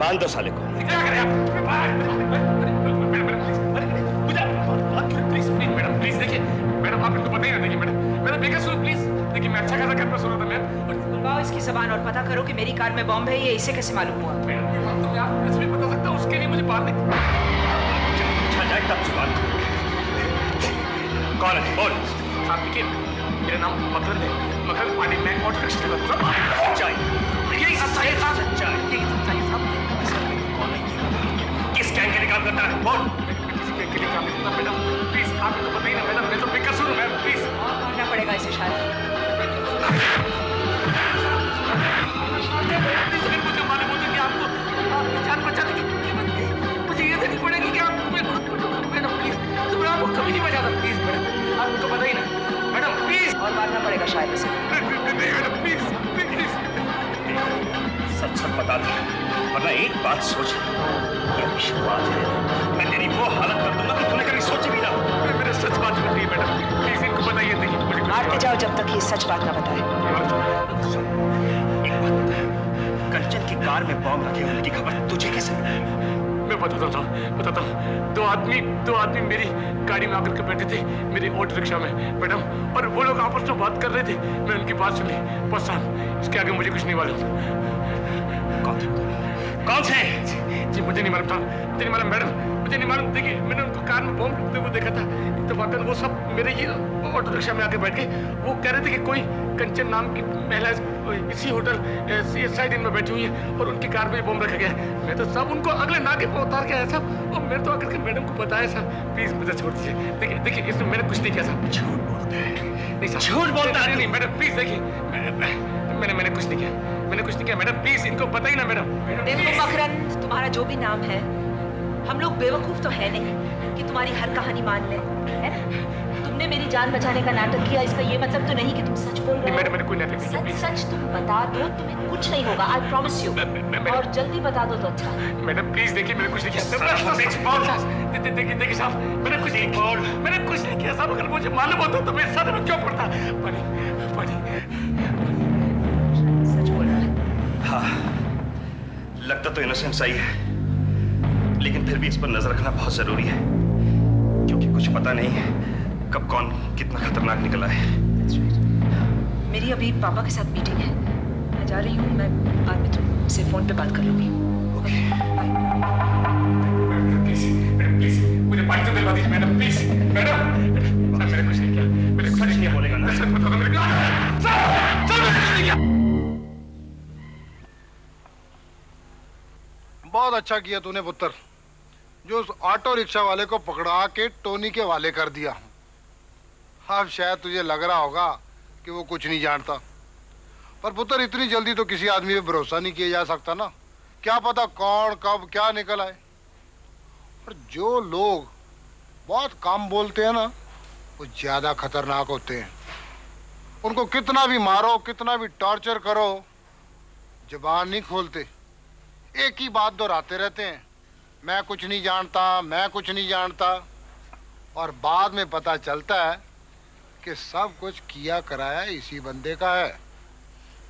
बांध दो साले को। क्या करें आप? प्लीज मैडम, प्लीज देखिए मैडम, आप इनको बताइए ना, देखिए मैडम बेकसूर, प्लीज देखिए, मैं अच्छा खासा कर पर सुना था मैं। बुलवाओ इसकी जबान और पता करो कि मेरी कार में बॉम्ब है, ये इसे कैसे मालूम हुआ? मैडम ये बात तो मैं आप ऐसे भी बता सकता हूँ, उसके लिए मुझे बाहर नहीं। अच्छा जाए तब जुबान। कौन है बोल? आप देखिए, मेरा नाम मकरंद है, मकरंद पांडे, मैं ऑटो रिक्शा चलाता हूँ। चाहिए यही सब चाहिए साहब, यही सब चाहिए साहब। कौन है ये? किस गैंग के लिए काम करता है बोल? किसी गैंग के लिए काम नहीं करता मैडम, प्लीज आप इनको बताइए ना मैडम, मैं तो बेकसूर हूँ मैम, प्लीज। मारना पड़ेगा इसे शायद। मुझे मालूम होता कि आपको आपकी जान बचाने की कीमत मुझे ये देनी पड़ेगी कि आपको मैं खुद बचाऊंगा मैडम, प्लीज। तो मैं आपको कभी नहीं बचाता, प्लीज मैडम, आप इनको बताइए ना मैडम, प्लीज। और मारना पड़ेगा शायद इसे। नहीं मैडम, प्लीज प्लीज। सच सच बता दे, वरना एक बात सोच, ये अभी शुरुआत है। मैं तेरी वो हालत कर दूंगा कि तूने कभी सोची भी ना। मेरे सच बात बताइए मैडम, प्लीज इनको बताइए, देखिए मुझे मारते जाओ जब तक ये सच बात ना बताए। एक बात बता, कंचन की कार में बॉम्ब रखे होने की खबर तुझे कैसे मिली? मैं बताता हूँ। दो आदमी मेरी गाड़ी में आकर के बैठे थे, मेरे ऑटो रिक्शा में मैडम, और वो लोग आपस में बात कर रहे थे, मैं उनकी बात सुनी, बस साहब इसके आगे मुझे कुछ नहीं मालूम। कौन थे? जी मुझे नहीं मालूम था, मुझे नहीं मालूम मैडम, मुझे नहीं मालूम। देखिए मैंने उनको कार में बॉम्ब रखते हुए देखा था, इत्तेफाकन वो सब मेरे ही ऑटो रिक्शा में आके बैठ गए। वो कह रहे थे कि कोई कंचन नाम की महिला इसी होटल साइड इन में बैठी हुई है और उनकी कार में बॉम्ब रखा गया है। मैं तो सब उनको अगले नाके पे उतार के आया साहब, और मैंने तो आकर के मैडम को बताया साहब, प्लीज मुझे छोड़ दीजिए। देखिए इसमें मैंने कुछ नहीं किया साहब। झूठ बोलते हैं। नहीं साहब, झूठ बोलता है। नहीं मैडम, प्लीज देखिए, मैंने कुछ नहीं किया, मैंने कुछ नहीं किया मैडम, प्लीज इनको बताइए ना मैडम। देखो मकरंद, तुम्हारा जो भी नाम है, हम लोग बेवकूफ तो है नहीं कि तुम्हारी हर कहानी मान लें, है ना? तुमने मेरी जान बचाने का नाटक किया, इसका ये मतलब तो नहीं कि तुम सच बोल रहे हो। मैंने कोई नाटक नहीं किया। सच तुम बता दो, तुम्हें कुछ नहीं होगा, आई प्रॉमिस यू। और जल्दी बता दो तो अच्छा है। मैडम प्लीज देखिए, मैंने कुछ नहीं किया। देखिए साहब, मैंने कुछ नहीं किया, मैंने कुछ नहीं किया साहब। अगर मुझे मालूम होता तो मेरे साथ में क्यों पड़ता? पानी सच बोल रहा है। हाँ, लगता तो इनोसेंट सही है, लेकिन फिर भी इस पर नजर रखना बहुत जरूरी है, क्योंकि कुछ पता नहीं है कब कौन कितना खतरनाक निकला है। मेरी अभी पापा के साथ मीटिंग है, मैं जा रही हूँ। मैं बाद में तुमसे फोन पे बात कर लूंगी। ओके। प्लीज मुझे पानी तो दिलवा दीजिए मैडम, प्लीज मैडम। मैंने कुछ नहीं किया, मैंने कुछ नहीं किया। बोलेगा ना? सच बता दो मेरे को। सर मैंने कुछ नहीं किया। बहुत अच्छा किया तूने पुत्र, जो उस ऑटो रिक्शा वाले को पकड़ा के टोनी के वाले कर दिया। अब शायद तुझे लग रहा होगा कि वो कुछ नहीं जानता, पर पुत्र इतनी जल्दी तो किसी आदमी पे भरोसा नहीं किया जा सकता ना। क्या पता कौन कब क्या निकल आए। और जो लोग बहुत कम बोलते हैं ना, वो ज्यादा खतरनाक होते हैं। उनको कितना भी मारो, कितना भी टॉर्चर करो, जुबान नहीं खोलते, एक ही बात दोहराते रहते हैं, मैं कुछ नहीं जानता, मैं कुछ नहीं जानता। और बाद में पता चलता है कि सब कुछ किया कराया इसी बंदे का है।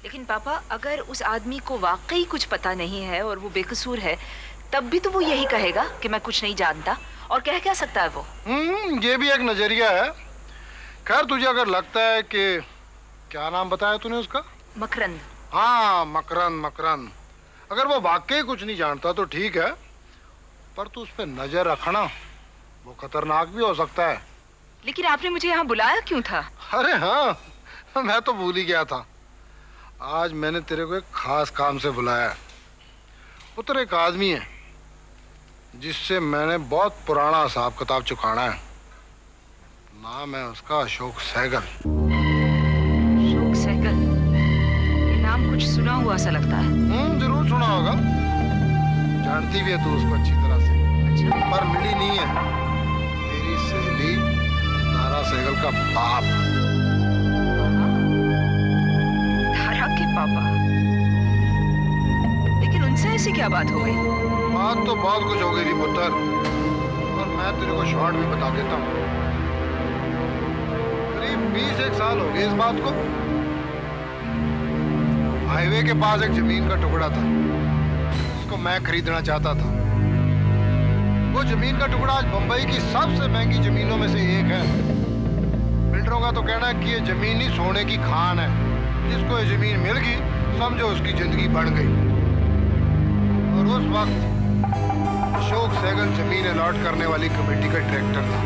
लेकिन पापा, अगर उस आदमी को वाकई कुछ पता नहीं है और वो बेकसूर है, तब भी तो वो यही कहेगा कि मैं कुछ नहीं जानता। और कह क्या सकता है वो? ये भी एक नजरिया है। खैर तुझे अगर लगता है कि, क्या नाम बताया तूने उसका? मकरंद। हाँ मकरंद। अगर वो वाकई कुछ नहीं जानता तो ठीक है, पर तू उस पर नजर रखना, वो खतरनाक भी हो सकता है। लेकिन आपने मुझे यहाँ बुलाया क्यों था? अरे हाँ, मैं तो भूल ही गया था। आज मैंने तेरे को एक खास काम से बुलाया है। पुत्र, एक आदमी है जिससे मैंने बहुत पुराना हिसाब किताब चुकाना है। नाम है उसका अशोक सहगल। अशोक सहगल? ये नाम कुछ सुना हुआ सा लगता है। जरूर सुना होगा, जानती भी है तू उसको अच्छी तरह से। अच्छा। पर मिली नहीं है। तेरी सहेली तारा सहगल का बाप। तारा के पापा? लेकिन उनसे ऐसी क्या बात हो गई? बात तो बहुत कुछ हो गई थी पुत्र, और मैं तेरे को शॉर्ट में बता देता हूँ। करीब 20 साल हो गए इस बात को। हाईवे के पास एक जमीन का टुकड़ा था, उसको मैं खरीदना चाहता था। वो जमीन का टुकड़ा आज बंबई की सबसे महंगी जमीनों में से एक है। बिल्डरों का तो कहना है कि ये जमीन ही सोने की खान है। जिसको ये जमीन मिल गई समझो उसकी जिंदगी बढ़ गई। और उस वक्त अशोक सहगल जमीन अलॉट करने वाली कमेटी का डायरेक्टर था।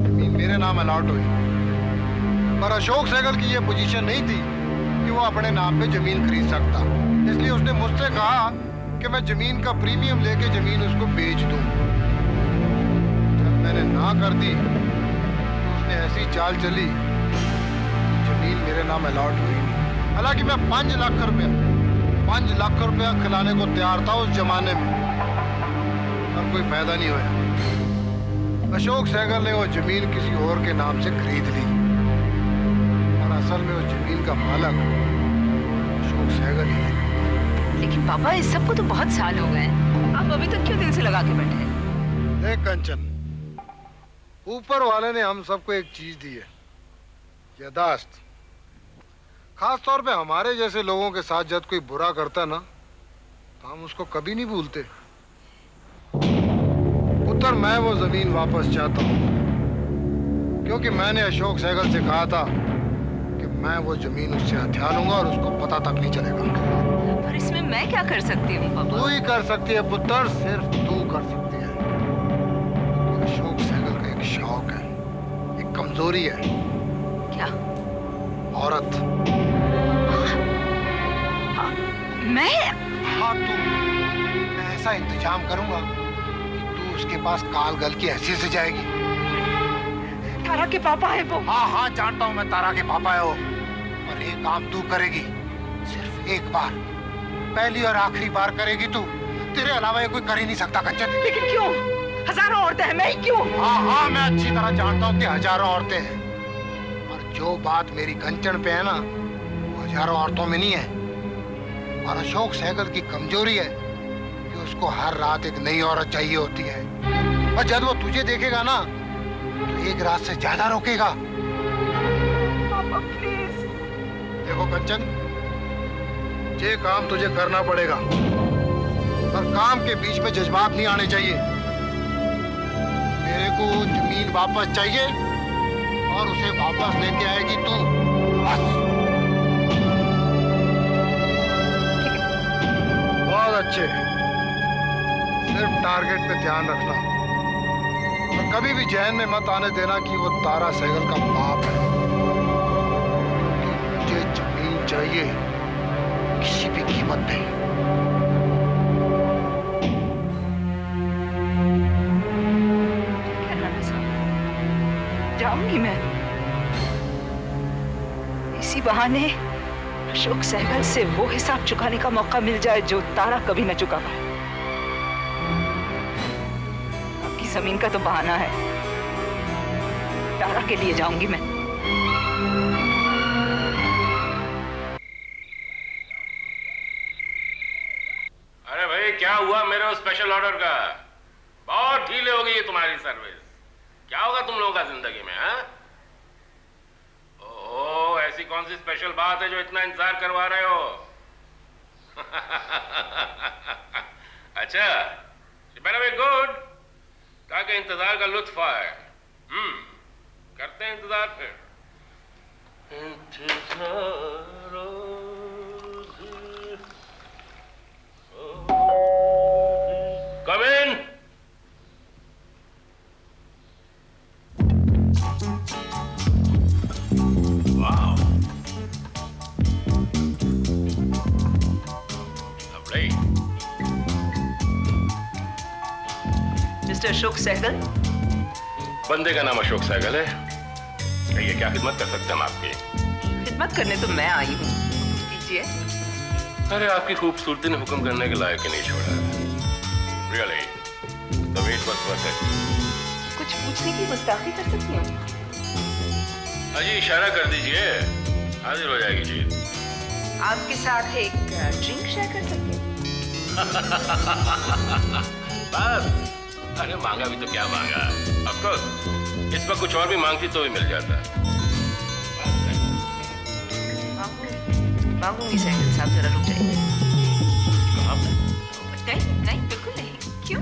जमीन मेरे नाम अलॉट हुई, पर अशोक सहगल की यह पोजीशन नहीं थी कि वो अपने नाम पे जमीन खरीद सकता। इसलिए उसने मुझसे कहा कि मैं जमीन का प्रीमियम लेके जमीन उसको बेच दूं। जब मैंने ना कर दी तो उसने ऐसी चाल चली, जमीन मेरे नाम अलॉट हुई नहीं। हालांकि मैं 5 लाख रुपया खिलाने को तैयार था उस जमाने में, पर कोई फायदा नहीं हुआ। अशोक सहगल ने वो जमीन किसी और के नाम से खरीद ली, और असल में उस जमीन का मालक अशोक सहगल ही है। लेकिन पापा इस सब को तो बहुत साल हो गए, आप अभी तक क्यों दिल से लगा के बैठे हैं? देख कंचन, ऊपर वाले ने हम सबको एक चीज दी है, यादाश्त। खास तौर पे हमारे जैसे लोगों के साथ जब कोई बुरा करता ना तो हम उसको कभी नहीं भूलते। पुत्र, मैं वो जमीन वापस चाहता हूँ, क्योंकि मैंने अशोक सहगल से कहा था कि मैं वो जमीन उससे हथिया लूंगा और उसको पता तक नहीं चलेगा। पर इसमें मैं क्या कर सकती हूँ पापा? तू ही कर सकती है पुत्र, सिर्फ तू कर सकती है। क्योंकि अशोक सहगल का एक शौक है, एक कमजोरी है। क्या? औरत। मैं? हाँ तू। मैं ऐसा इंतजाम करूंगा कि तू उसके पास काल गल की हैसियत से जाएगी। तारा के पापा है वो? हाँ जानता हूँ मैं तारा के पापा है वो, और एक काम तू करेगी, सिर्फ एक बार, पहली और आखिरी बार करेगी तू। तेरे अलावा ये कोई कर ही नहीं सकता कंचन। लेकिन क्यों? हजारों औरतें हैं, मैं ही क्यों? हाँ मैं अच्छी तरह जानता हूँ कि हजारों औरतें हैं, पर जो बात मेरी कंचन पे है ना, वो हजारों औरतों में नहीं है। और अशोक सहगल की कमजोरी है कि उसको हर रात एक नई औरत चाहिए होती है, और जब वो तुझे देखेगा ना तो एक रात से ज्यादा रोकेगा। पापा प्लीज। देखो कंचन, ये काम तुझे करना पड़ेगा, पर काम के बीच में जज्बात नहीं आने चाहिए। मेरे को जमीन वापस चाहिए और उसे वापस लेके आएगी तू, बस। बहुत अच्छे, सिर्फ टारगेट पे ध्यान रखना, और कभी भी जहन में मत आने देना कि वो तारा सहगल का बाप है। मुझे जमीन चाहिए, किसी भी कीमत पे। जाऊंगी मैं, इसी बहाने अशोक सहगल से वो हिसाब चुकाने का मौका मिल जाए जो तारा कभी न चुका पाए। आपकी जमीन का तो बहाना है, तारा के लिए जाऊंगी मैं। अरे भाई, क्या हुआ मेरे उस स्पेशल ऑर्डर का? बहुत ढीले हो गई है तुम्हारी सर्विस। क्या होगा तुम लोगों का जिंदगी में? हाँ, ओह, ऐसी कौन सी स्पेशल बात है जो इतना इंतजार करवा रहे हो? अच्छा, वेरी गुड। कहा कि इंतजार का लुत्फ आए। करते हैं इंतजार फिर। Come in. Wow, lovely. Mister Ashok Sehgal? बंदे का नाम अशोक सहगल है। कहिए, क्या खिदमत कर सकते हैं हम आपकी? खिदमत करने तो मैं आई हूँ, कीजिए। अरे, आपकी खूबसूरती ने हुक्म करने के लायक ही नहीं छोड़ा। Really, the wait was worth it. कुछ पूछने की गुस्ताखी कर सकती हूँ? अजी, इशारा कर दीजिए, हाजिर हो जाएगी चीज। आपके साथ एक ड्रिंक शेयर कर सकती हूँ? बस। अरे, मांगा भी तो क्या मांगा? Of course, इस पर कुछ और भी मांगती तो भी मिल जाता। मांगूंगी सहगल साहब, जरा रुक जाइए। कहाँ पे? नहीं बिल्कुल नहीं। क्यों?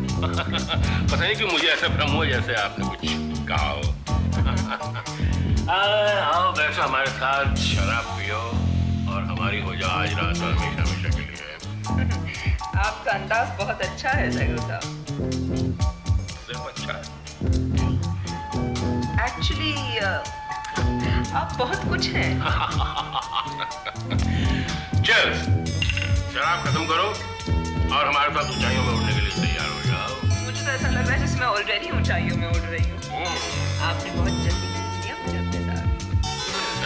पता नहीं क्यों मुझे ऐसा भ्रम हुआ जैसे आपने कुछ कहा हो। आओ बैठो हमारे साथ, शराब पियो और हमारी हो जाओ आज रात और हमेशा हमेशा के लिए। आपका अंदाज बहुत अच्छा है सैगल साहब। सिर्फ अच्छा है? एक्चुअली आप बहुत कुछ हैं। चल शराब खत्म करो और हमारे साथ ऊंचाइयों में उड़ने के लिए तैयार हो जाओ। मुझे तो ऐसा लग रहा है जैसे मैं ऑलरेडी ऊंचाइयों में उड़ रही हूँ। आपने बहुत जल्दी खींच लिया मुझे अपने साथ।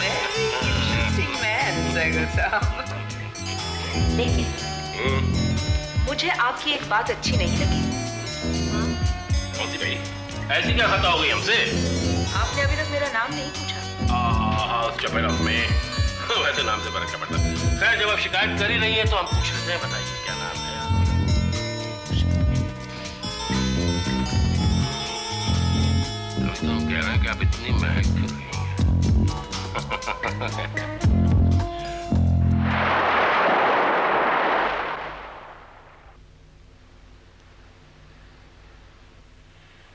वेरी इंटरेस्टिंग मैन सैगल साहब। लेकिन मुझे आपकी एक बात अच्छी नहीं लगी। कौन सी भाई? ऐसी क्या खता हो गई हमसे? आपने अभी तक मेरा नाम नहीं पूछा। उसके पहले में वैसे नाम से फर्क क्या पड़ता? खैर जब आप शिकायत कर ही नहीं है तो हम पूछ लेते हैं, बताइए क्या नाम है आपका? तो हम कह रहे हैं कि आप इतनी महक क्यों रही हैं?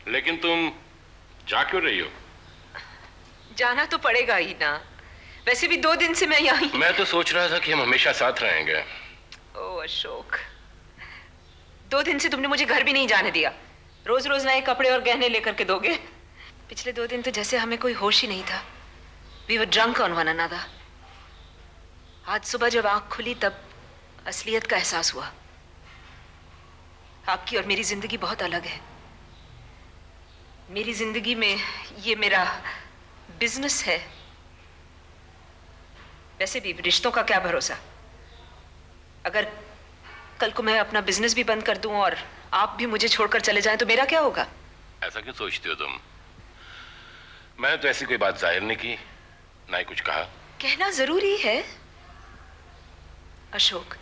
लेकिन तुम जा क्यों रही हो? जाना तो पड़ेगा ही ना। वैसे भी 2 दिन से मैं यहाँ। मैं तो सोच रहा था कि हम हमेशा साथ रहेंगे। ओह अशोक, 2 दिन से तुमने मुझे घर भी नहीं जाने दिया। रोज रोज नए कपड़े और गहने लेकर के दोगे। पिछले 2 दिन तो जैसे हमें कोई होश ही नहीं था। We were drunk on one another. आज सुबह जब आंख खुली तब असलियत का एहसास हुआ। आपकी और मेरी जिंदगी बहुत अलग है। मेरी जिंदगी में ये मेरा बिजनेस है। वैसे भी रिश्तों का क्या भरोसा। अगर कल को मैं अपना बिजनेस भी बंद कर दूं और आप भी मुझे छोड़कर चले जाएं तो मेरा क्या होगा? ऐसा क्यों सोचती हो तुम? मैंने तो ऐसी कोई बात जाहिर नहीं की, ना ही कुछ कहा। कहना जरूरी है। अशोक,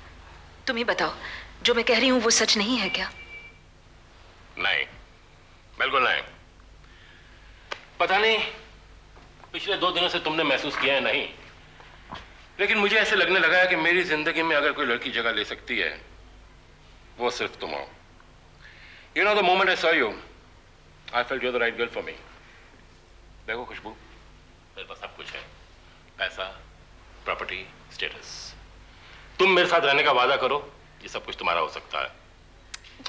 तुम ही बताओ, जो मैं कह रही हूं वो सच नहीं है क्या? नहीं, बिल्कुल नहीं। पता नहीं पिछले 2 दिनों से तुमने महसूस किया है नहीं, लेकिन मुझे ऐसे लगने लगा है कि मेरी जिंदगी में अगर कोई लड़की जगह ले सकती है वो सिर्फ तुम हो। You know the moment I saw you I felt you are the right girl for me. देखो खुशबू, मेरे पास सब कुछ है, पैसा, प्रॉपर्टी, स्टेटस। तुम मेरे साथ रहने का वादा करो, ये सब कुछ तुम्हारा हो सकता है।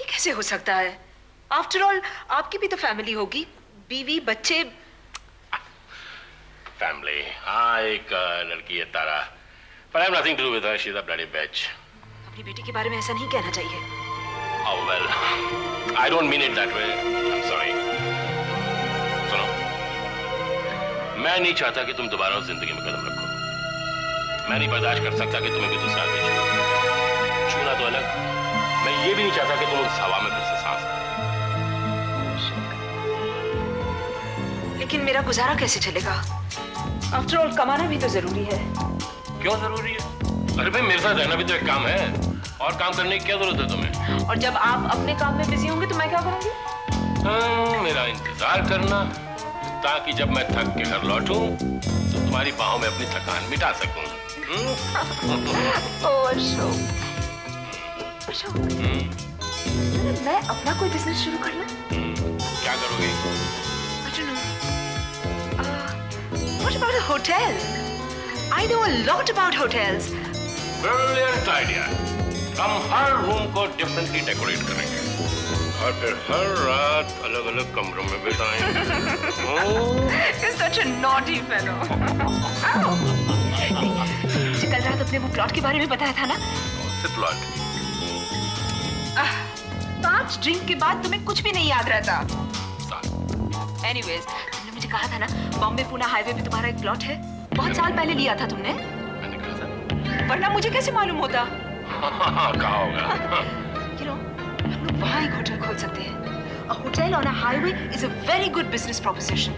ये कैसे हो सकता है? आफ्टर ऑल आपकी भी तो फैमिली होगी, बीवी, बच्चे। फैमिली, हाँ एक लड़की है तारा, but I have nothing to do with her. She's a bloody bitch. अपनी बेटी के बारे में ऐसा नहीं कहना चाहिए। Oh well, I don't mean it that way. I'm sorry. सुनो, मैं नहीं चाहता कि तुम दोबारा उस जिंदगी में कदम रखो। मैं नहीं बर्दाश्त कर सकता कि तुम्हें भी दूसरा आदमी छू। छूना तो अलग, मैं ये भी नहीं चाहता कि तुम उस हवा में फिर से सांस लो। लेकिन मेरा गुजारा कैसे चलेगा? आफ्टर ऑल कमाना भी तो जरूरी है। क्यों जरूरी है? अरे भाई मेरे साथ रहना भी तो एक काम है, और काम करने की क्या जरूरत है तुम्हें? और जब आप अपने काम में बिजी होंगे तो मैं क्या करूंगी? मेरा इंतजार करना, ताकि जब मैं थक के घर लौटूं तो तुम्हारी बाहों में अपनी थकान मिटा सकूं। ओह अशोक, अशोक, मैं अपना कोई बिजनेस शुरू कर लूं? क्या करोगे? I don't know. What about a hotel? I know a lot about hotels. Brilliant idea. हम हर रूम को डिफरेंटली डेकोरेट करेंगे और फिर हर रात अलग अलग कमरों में बिताएंगे। You're such a naughty fellow. मुझे कल रात अपने वो प्लॉट के बारे में बताया था ना? कौन से प्लॉट? 5 ड्रिंक के बाद तुम्हें कुछ भी नहीं याद रहता। Anyways, तुमने मुझे कहा था ना, बॉम्बे पुणे हाईवे पे तुम्हारा एक प्लॉट है। बहुत साल पहले लिया था तुमने। मैंने कहा था। वरना मुझे कैसे मालूम होता? कहा होगा। You know, हम लोग वहाँ एक होटल खोल सकते हैं। A hotel on a highway is a very good business proposition.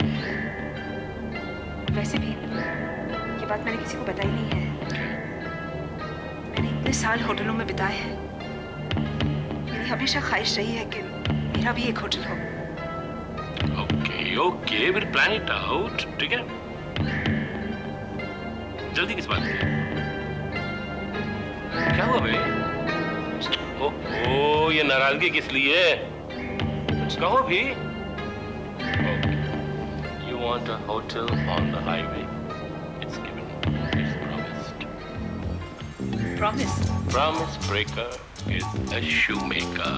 वैसे भी ये बात मैंने किसी को बताई नहीं है। मैंने इतने साल होटलों में बिताए हैं। मेरी हमेशा ख्वाहिश रही है कि मेरा भी एक होटल हो। Okay, we'll plan it out. ठीक है? जल्दी किस बात की? क्या हुआ बे? ओह, ये नाराजगी किस लिए? कुछ कहो भी। You want a hotel on the highway? It's given. It's promised. Promise. Promise breaker is a shoemaker.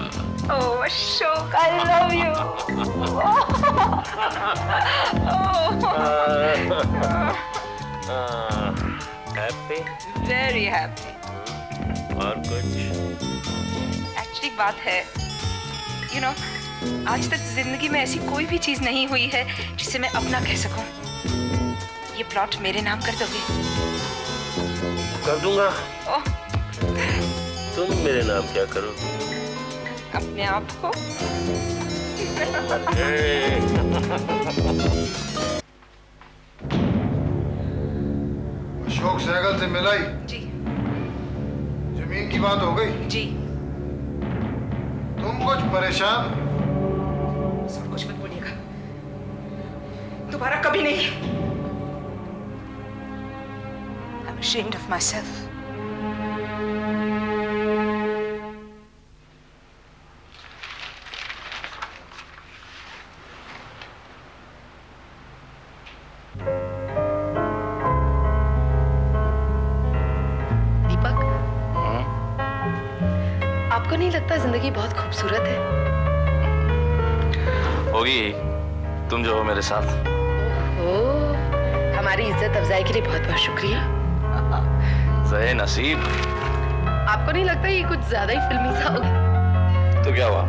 Oh, Ashok, I love you. Happy? Very happy. और कुछ? एक्चुअली बात है, you know, आज तक जिंदगी में ऐसी कोई भी चीज नहीं हुई है जिसे मैं अपना कह सकूं। ये प्लॉट मेरे नाम कर दोगे? कर दूंगा। ओह, तुम मेरे नाम क्या करोगी? अपने आप को। अशोक सहगल से मिलाई, जी जमीन की बात हो गई। जी, तुम कुछ परेशान? सब कुछ मत बोलिएगा, दोबारा कभी नहीं। I'm ashamed of myself. दीपक, आपको नहीं लगता जिंदगी बहुत खूबसूरत है? होगी, तुम जो हो मेरे साथ। ओह, हमारी इज्जत अफजाई के लिए बहुत बहुत शुक्रिया। ज़े नसीब। आपको नहीं लगता ये कुछ ज्यादा ही फिल्मी सा हो गया? तो क्या हुआ,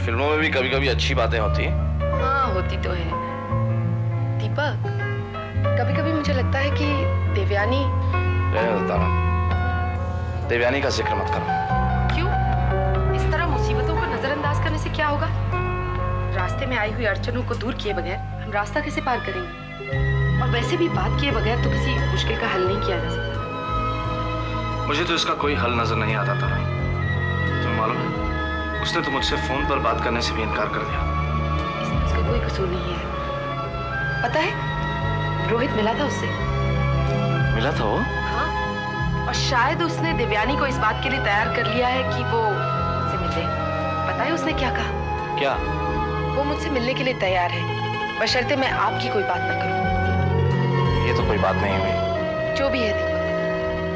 फिल्मों में भी कभी कभी अच्छी बातें होती हैं। हाँ, होती तो है। दीपक, कभी कभी मुझे लगता है कि देवयानी। रहने देता हूं। देवयानी का जिक्र मत करो। क्यों? इस तरह मुसीबतों को नजरअंदाज करने से क्या होगा? रास्ते में आई हुई अड़चनों को दूर किए बगैर हम रास्ता कैसे पार करेंगे? और वैसे भी बात किए बगैर तो किसी मुश्किल का हल नहीं किया जा सकता। मुझे तो इसका कोई हल नजर नहीं आता था। तुम्हें मालूम है, उसने तो मुझसे फोन पर बात करने से भी इनकार कर दिया। इसमें उसका कोई कसूर नहीं है। पता है, रोहित मिला था उससे। मिला था वो? हाँ, और शायद उसने देवयानी को इस बात के लिए तैयार कर लिया है कि वो मुझसे मिले। पता है उसने क्या कहा? क्या? वो मुझसे मिलने के लिए तैयार है, बशर्ते मैं आपकी कोई बात ना करूं। ये तो कोई बात नहीं हुई। जो भी है दीपक,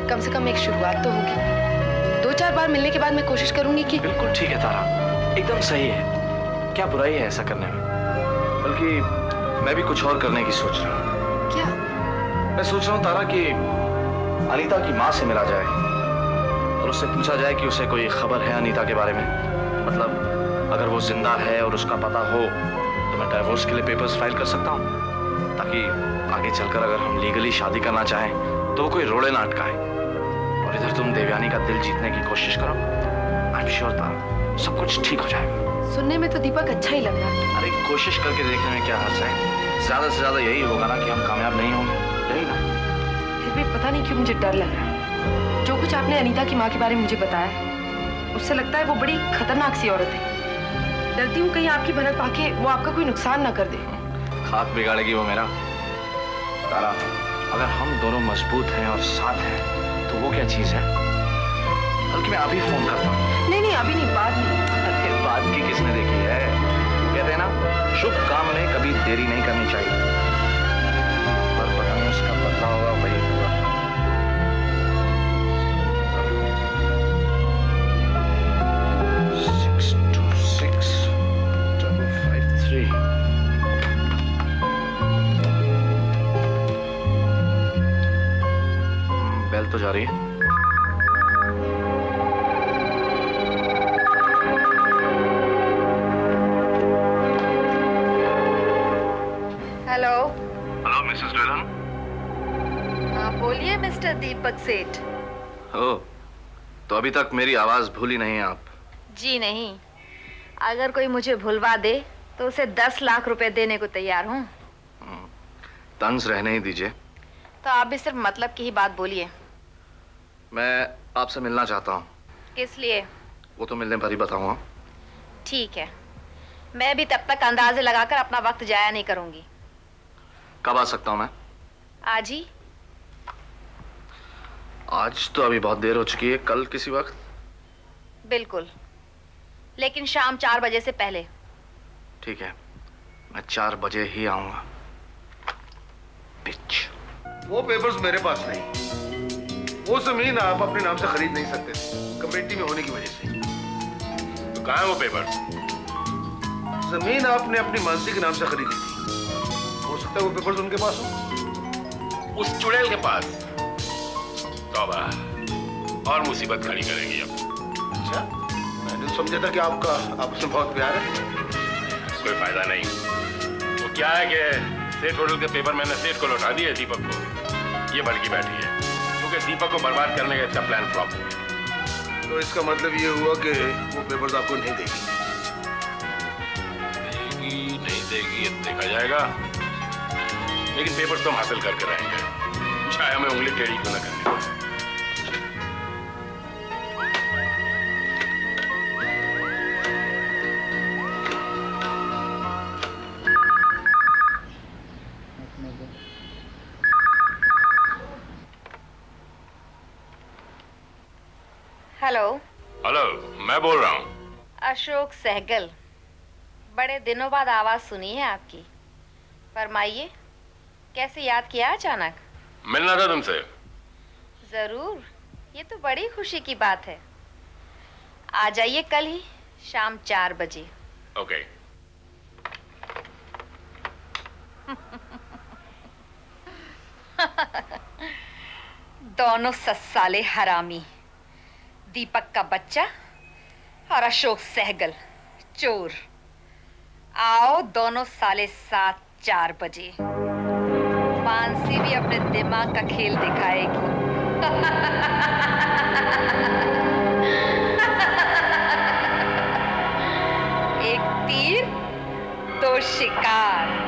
कम से कम एक शुरुआत तो होगी। 2-4 बार मिलने के बाद मैं कोशिश करूंगी कि। बिल्कुल ठीक है तारा, एकदम सही है। क्या बुराई है ऐसा करने में? बल्कि मैं भी कुछ और करने की सोच रहा हूँ। क्या? मैं सोच रहा हूँ तारा कि अनीता की माँ से मिला जाए और उससे पूछा जाए कि उसे कोई खबर है अनीता के बारे में। मतलब अगर वो जिंदा है और उसका पता हो तो मैं डाइवोर्स के लिए पेपर्स फाइल कर सकता हूँ, ताकि आगे चलकर अगर हम लीगली शादी करना चाहें तो वो कोई रोड़े ना अटकाए। और इधर तुम देवयानी का दिल जीतने की कोशिश करो। आई एम श्योर तारा, सब कुछ ठीक हो जाएगा। सुनने में तो दीपक अच्छा ही लग रहा है। अरे कोशिश करके देखने में क्या हर्ज है? ज्यादा से ज्यादा यही होगा ना कि हम कामयाब नहीं होंगे, यही ना? फिर भी पता नहीं क्यों मुझे डर लग रहा है। जो कुछ आपने अनीता की माँ के बारे में मुझे बताया, उससे लगता है वो बड़ी खतरनाक सी औरत है। डरती हूँ कहीं आपकी भनक पाके वो आपका कोई नुकसान ना कर दे। खाक बिगाड़ेगी वो मेरा। तारा, अगर हम दोनों मजबूत हैं और साथ हैं तो वो क्या चीज है? बल्कि मैं अभी फोन करता हूँ। नहीं नहीं, अभी नहीं, बाद में। अरे बात की किसने देखी है? कहते हैं ना, शुभ काम में कभी देरी नहीं करनी चाहिए। पर पता नहीं उसका बदला होगा वही हुआ। बेल तो जा रही है। हेलो। Hello Mrs Dolan. हाँ बोलिए मिस्टर दीपक सेठ। ओ, तो अभी तक मेरी आवाज भूली नहीं आप? जी नहीं, अगर कोई मुझे भुलवा दे तो उसे 10 लाख रुपए देने को तैयार हूँ। तंज रहने ही दीजिए। तो आप भी सिर्फ मतलब की ही बात बोलिए। मैं आपसे मिलना चाहता हूँ। किस लिए? वो तो मिलने पर ही बताऊंगा। ठीक है, मैं भी तब तक अंदाजे लगाकर अपना वक्त जाया नहीं करूंगी। कब आ सकता हूँ मैं? आज ही। आज तो अभी बहुत देर हो चुकी है, कल किसी वक्त? बिल्कुल। लेकिन शाम 4 बजे से पहले। ठीक है, मैं 4 बजे ही आऊंगा। बिच। वो पेपर्स मेरे पास नहीं। वो जमीन आप अपने नाम से खरीद नहीं सकते थे, कमेटी में होने की वजह से। तो कहाँ है वो पेपर? जमीन आपने अपनी मानसी के नाम से खरीदी थी। हो सकता है वो पेपर्स उनके पास हो। उस चुड़ैल के पास। तौबा, और मुसीबत खड़ी करेंगी अब। अच्छा, मैंने समझा था कि आपका आपस में बहुत प्यार है। कोई फायदा नहीं। वो क्या है कि सेठ होटल के पेपर मैंने सेठ को लौटा दिए दीपक को। ये भड़की बैठी है क्योंकि दीपक को बर्बाद करने का इसका प्लान फ्लॉप हो गया। तो इसका मतलब ये हुआ कि वो पेपर्स आपको नहीं देगी। देगी नहीं देगी ये देखा जाएगा, लेकिन पेपर्स तो हम हासिल करके रहेंगे, चाहे हमें उंगली टेढ़ी क्यों ना करनी पड़े। हेलो। हेलो, मैं बोल रहा हूँ। अशोक सहगल, बड़े दिनों बाद आवाज सुनी है आपकी। फरमाइए, कैसे याद किया अचानक? मिलना था तुमसे। जरूर, ये तो बड़ी खुशी की बात है। आ जाइए कल ही शाम 4 बजे। ओके। दोनों सस्साले हरामी, दीपक का बच्चा और अशोक सहगल चोर। आओ दोनों साले साथ 4 बजे। मानसी भी अपने दिमाग का खेल दिखाएगी। एक तीर 2 शिकार।